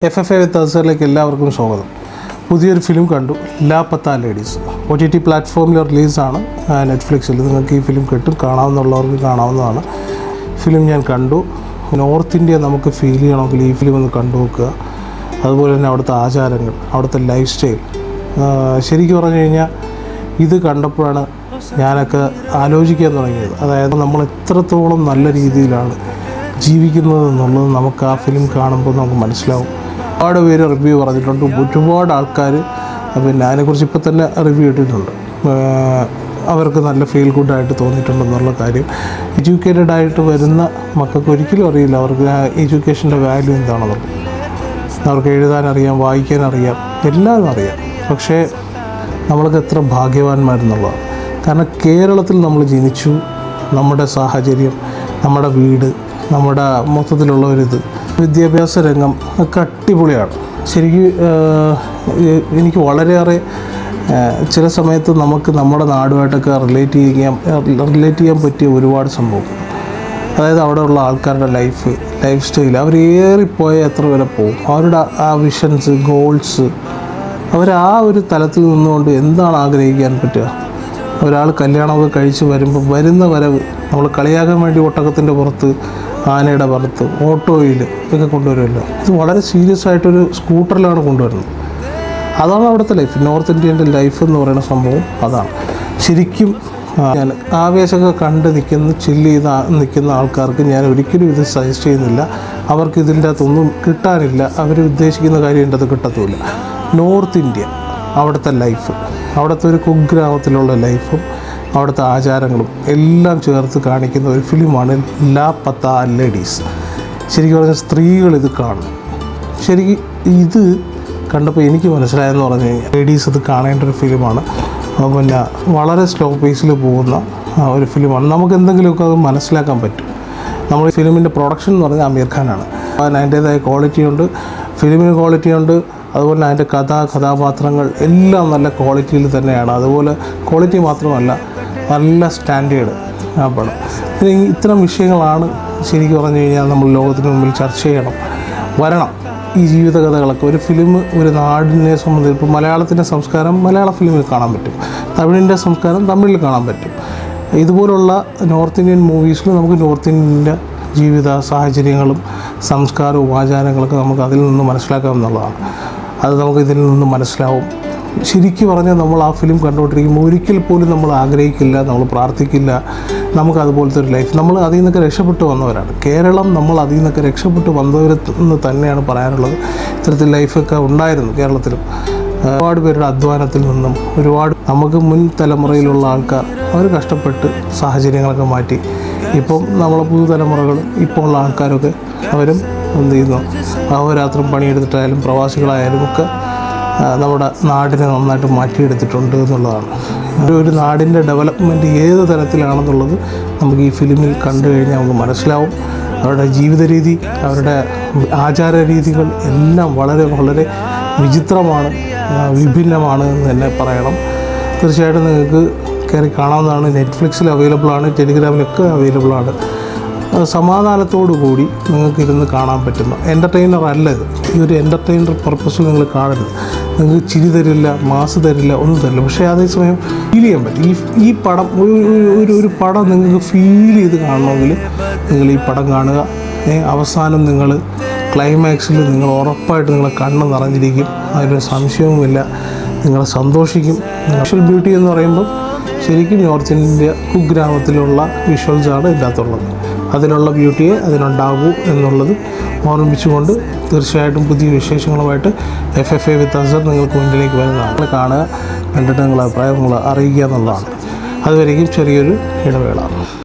FFA വിത്ത് അസറിലേക്ക് എല്ലാവർക്കും സ്വാഗതം. പുതിയൊരു ഫിലിം കണ്ടു, ലാപത്ത ലേഡീസ്. OTT പ്ലാറ്റ്ഫോമിൽ റിലീസാണ്, നെറ്റ്ഫ്ലിക്സിൽ. നിങ്ങൾക്ക് ഈ ഫിലിം കാണാവുന്നവർക്ക് കാണാവുന്നതാണ്. ഫിലിം ഞാൻ കണ്ടു. നോർത്ത് ഇന്ത്യ നമുക്ക് ഫീൽ ചെയ്യണമെങ്കിൽ ഈ ഫിലിം ഒന്ന് കണ്ടു നോക്കുക. അതുപോലെ തന്നെ അവിടുത്തെ ആചാരങ്ങൾ, അവിടുത്തെ ലൈഫ് സ്റ്റൈൽ. ശരിക്കും പറഞ്ഞു കഴിഞ്ഞാൽ ഇത് കണ്ടപ്പോഴാണ് ഞാനൊക്കെ ആലോചിക്കാൻ തുടങ്ങിയത്. അതായത് നമ്മൾ എത്രത്തോളം നല്ല രീതിയിലാണ് ജീവിക്കുന്നത് എന്നുള്ളത് നമുക്ക് ആ ഫിലിം കാണുമ്പോൾ നമുക്ക് മനസ്സിലാവും. ഒരുപാട് പേര് റിവ്യൂ പറഞ്ഞിട്ടുണ്ട്, ഒരുപാട് ആൾക്കാർ പിന്നെ അതിനെക്കുറിച്ച് ഇപ്പോൾ തന്നെ റിവ്യൂ ഇട്ടിട്ടുണ്ട്. അവർക്ക് നല്ല ഫീൽ ഗുഡായിട്ട് തോന്നിയിട്ടുണ്ടെന്നുള്ള കാര്യം. എഡ്യൂക്കേറ്റഡ് ആയിട്ട് വരുന്ന മക്കൾക്ക് ഒരിക്കലും അറിയില്ല അവർക്ക് എഡ്യൂക്കേഷൻ്റെ വാല്യൂ എന്താണെന്നുള്ളത്. അവർക്ക് എഴുതാനറിയാം, വായിക്കാനറിയാം, എല്ലാം അറിയാം. പക്ഷേ നമ്മൾക്ക് എത്ര ഭാഗ്യവാന്മാരെന്നുള്ളതാണ്. കാരണം കേരളത്തിൽ നമ്മൾ ജനിച്ചു, നമ്മുടെ സാഹചര്യം, നമ്മുടെ വീട്, നമ്മുടെ മൊത്തത്തിലുള്ള ഒരിത്, വിദ്യാഭ്യാസ രംഗം ഒക്കെ അടിപൊളിയാണ്. ശരിക്കും എനിക്ക് വളരെയേറെ ചില സമയത്ത് നമുക്ക് നമ്മുടെ നാടുമായിട്ടൊക്കെ റിലേറ്റ് ചെയ്യാൻ പറ്റിയ ഒരുപാട് സംഭവം. അതായത് അവിടെയുള്ള ആൾക്കാരുടെ ലൈഫ് സ്റ്റൈൽ, അവർ ഏറിപ്പോയ എത്ര വരെ പോകും, അവരുടെ ആ വിഷൻസ്, ഗോൾസ്, അവർ ആ ഒരു തലത്തിൽ നിന്നുകൊണ്ട് എന്താണ് ആഗ്രഹിക്കാൻ പറ്റുക. ഒരാൾ കല്യാണമൊക്കെ കഴിച്ച് വരുമ്പോൾ വരുന്ന വരവ് നമ്മൾ കളിയാക്കാൻ വേണ്ടി ഒട്ടകത്തിൻ്റെ പുറത്ത്, ആനയുടെ പുറത്ത്, ഓട്ടോയിൽ ഒക്കെ കൊണ്ടുവരുമല്ലോ. ഇത് വളരെ സീരിയസ് ആയിട്ടൊരു സ്കൂട്ടറിലാണ് കൊണ്ടുവരുന്നത്. അതാണ് അവിടുത്തെ ലൈഫ്. നോർത്ത് ഇന്ത്യൻ്റെ ലൈഫ് എന്ന് പറയുന്ന സംഭവം അതാണ്. ശരിക്കും ഞാൻ ആവേശമൊക്കെ കണ്ട് ചില്ല് ചെയ്ത് നിൽക്കുന്ന ആൾക്കാർക്ക് ഞാൻ ഒരിക്കലും ഇത് സജസ്റ്റ് ചെയ്യുന്നില്ല. അവർക്ക് ഇതിൻ്റെ അകത്തൊന്നും കിട്ടാനില്ല, അവർ ഉദ്ദേശിക്കുന്ന കാര്യം ഇതിൻ്റെ അകത്ത് കിട്ടത്തുമില്ല. നോർത്ത് ഇന്ത്യ, അവിടുത്തെ ലൈഫ്, അവിടുത്തെ ഒരു കുഗ്രാമത്തിലുള്ള ലൈഫും അവിടുത്തെ ആചാരങ്ങളും എല്ലാം ചേർത്ത് കാണിക്കുന്ന ഒരു ഫിലിമാണ് ലാപത്ത ലേഡീസ്. ശരിക്കും പറഞ്ഞാൽ സ്ത്രീകൾ ഇത് കാണും. ശരിക്കും ഇത് കണ്ടപ്പോൾ എനിക്ക് മനസ്സിലായെന്ന് പറഞ്ഞു കഴിഞ്ഞാൽ ലേഡീസ് ഇത് കാണേണ്ട ഒരു ഫിലിമാണ്. പിന്നെ വളരെ സ്ലോ പേസിൽ പോകുന്ന ഒരു ഫിലിമാണ്. നമുക്ക് എന്തെങ്കിലുമൊക്കെ അത് മനസ്സിലാക്കാൻ പറ്റും. നമ്മൾ ഈ ഫിലിമിൻ്റെ പ്രൊഡക്ഷൻ എന്ന് പറഞ്ഞാൽ അമീർ ഖാനാണ്. അതിൻ്റേതായ ക്വാളിറ്റിയുണ്ട്, ഫിലിമിന് ക്വാളിറ്റിയുണ്ട്. അതുപോലെ അതിൻ്റെ കഥാപാത്രങ്ങൾ എല്ലാം നല്ല ക്വാളിറ്റിയിൽ തന്നെയാണ്. അതുപോലെ ക്വാളിറ്റി മാത്രമല്ല, നല്ല സ്റ്റാൻഡേർഡ് ആ പടം. ഇത്തരം വിഷയങ്ങളാണ് ശരിക്കും പറഞ്ഞു കഴിഞ്ഞാൽ നമ്മൾ ലോകത്തിന് മുമ്പിൽ ചർച്ച ചെയ്യണം, വരണം. ഈ ജീവിതകഥകളൊക്കെ ഒരു ഫിലിം ഒരു നാടിനെ സംബന്ധിച്ച്, ഇപ്പോൾ മലയാളത്തിൻ്റെ സംസ്കാരം മലയാള ഫിലിമിൽ കാണാൻ പറ്റും, തമിഴിൻ്റെ സംസ്കാരം തമിഴിൽ കാണാൻ പറ്റും. ഇതുപോലുള്ള നോർത്ത് ഇന്ത്യൻ മൂവീസിൽ നമുക്ക് നോർത്ത് ഇന്ത്യൻ്റെ ജീവിത സാഹചര്യങ്ങളും സംസ്കാരവും ആചാരങ്ങളൊക്കെ നമുക്ക് അതിൽ നിന്ന് മനസ്സിലാക്കാമെന്നുള്ളതാണ്. അത് നമുക്ക് ഇതിൽ നിന്ന് മനസ്സിലാവും. ശരിക്കും പറഞ്ഞാൽ നമ്മൾ ആ ഫിലിം കണ്ടുകൊണ്ടിരിക്കുമ്പോൾ ഒരിക്കൽ പോലും നമ്മൾ ആഗ്രഹിക്കില്ല, നമ്മൾ പ്രാർത്ഥിക്കില്ല നമുക്കതുപോലത്തെ ഒരു ലൈഫ്. നമ്മൾ അതിൽ നിന്നൊക്കെ രക്ഷപ്പെട്ടു വന്നവരാണ്. കേരളം നമ്മൾ അതിൽ നിന്നൊക്കെ രക്ഷപ്പെട്ടു വന്നവരെന്ന് തന്നെയാണ് പറയാനുള്ളത്. ഇത്തരത്തിൽ ലൈഫൊക്കെ ഉണ്ടായിരുന്നു കേരളത്തിലും. ഒരുപാട് പേരുടെ അധ്വാനത്തിൽ നിന്നും ഒരുപാട് നമുക്ക് മുൻ തലമുറയിലുള്ള ആൾക്കാർ അവർ കഷ്ടപ്പെട്ട് സാഹചര്യങ്ങളൊക്കെ മാറ്റി ഇപ്പം നമ്മളെ പുതുതലമുറകൾ ഇപ്പോൾ ഉള്ള ആൾക്കാരൊക്കെ അവരും എന്ത് ചെയ്യുന്നു, അഹോരാത്രം പണിയെടുത്തിട്ടായാലും പ്രവാസികളായാലും ഒക്കെ നമ്മുടെ നാടിനെ നന്നായിട്ട് മാറ്റിയെടുത്തിട്ടുണ്ട് എന്നുള്ളതാണ്. ഒരു നാടിൻ്റെ ഡെവലപ്മെൻറ്റ് ഏത് തരത്തിലാണെന്നുള്ളത് നമുക്ക് ഈ ഫിലിമിൽ കണ്ടു കഴിഞ്ഞാൽ നമുക്ക് മനസ്സിലാവും. അവരുടെ ജീവിത രീതി, അവരുടെ ആചാര രീതികൾ എല്ലാം വളരെ വളരെ വിചിത്രമാണ്, വിഭിന്നമാണ് എന്ന് തന്നെ പറയണം. തീർച്ചയായിട്ടും നിങ്ങൾക്ക് കയറി കാണാവുന്നതാണ്. നെറ്റ്ഫ്ലിക്സിൽ അവൈലബിളാണ്, ടെലിഗ്രാമിലൊക്കെ അവൈലബിളാണ്. സമാധാനത്തോടു കൂടി നിങ്ങൾക്കിരുന്ന് കാണാൻ പറ്റുന്ന എൻ്റർടൈനർ അല്ല ഇത്. ഈ ഒരു എൻ്റർടൈനർ പർപ്പസിൽ നിങ്ങൾ കാണരുത്. നിങ്ങൾക്ക് ചിരി തരില്ല, മാസ് തരില്ല, ഒന്നും തരില്ല. പക്ഷേ അതേസമയം ഫീൽ ചെയ്യാൻ പറ്റും. ഈ പടം ഒരു പടം നിങ്ങൾക്ക് ഫീൽ ചെയ്ത് കാണണമെങ്കിൽ നിങ്ങൾ ഈ പടം കാണുക. അവസാനം നിങ്ങൾ ക്ലൈമാക്സിൽ നിങ്ങൾ ഉറപ്പായിട്ട് നിങ്ങളെ കണ്ണ് നിറഞ്ഞിരിക്കും, അതിലൊരു സംശയവുമില്ല. നിങ്ങൾ സന്തോഷിക്കും. നാഷണൽ ബ്യൂട്ടി എന്ന് പറയുമ്പോൾ ശരിക്കും നോർത്ത് ഇന്ത്യ കുഗ്രാമത്തിലുള്ള വിഷ്വൽസാണ് ഇതിനകത്തുള്ളത്. അതിലുള്ള ബ്യൂട്ടിയെ അതിനുണ്ടാകൂ എന്നുള്ളത് ഓർമ്മിപ്പിച്ചുകൊണ്ട് തീർച്ചയായിട്ടും പുതിയ വിശേഷങ്ങളുമായിട്ട് FFA വിത്ത് അസർ നിങ്ങൾക്ക് മുന്നിലേക്ക് വരുന്നതാണ്. കാണുക, കണ്ടിട്ട് നിങ്ങളുടെ അഭിപ്രായം അറിയിക്കുക എന്നുള്ളതാണ്. അതുവരെയും ചെറിയൊരു ഇടവേള.